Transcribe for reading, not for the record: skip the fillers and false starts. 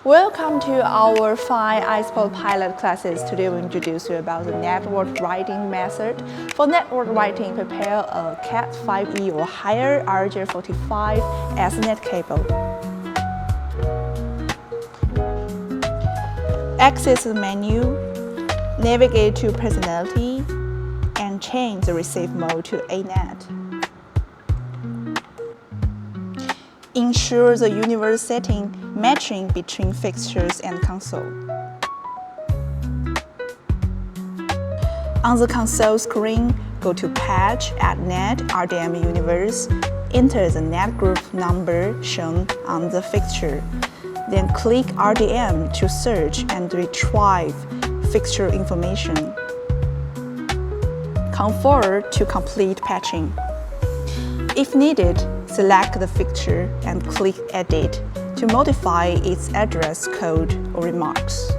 Welcome to our 5 iSPOT pilot classes. Today we introduce you about the network writing method. For network writing, prepare a Cat5e or higher RJ45 Ethernet cable. Access the menu, navigate to Personality, and change the receive mode to ANET. Ensure the universal setting matching between fixtures and console. On the console screen, go to Patch, Add Net, RDM Universe, enter the net group number shown on the fixture. Then click RDM to search and retrieve fixture information. Come forward to complete patching. If needed, select the fixture and click Edit to modify its address code or remarks.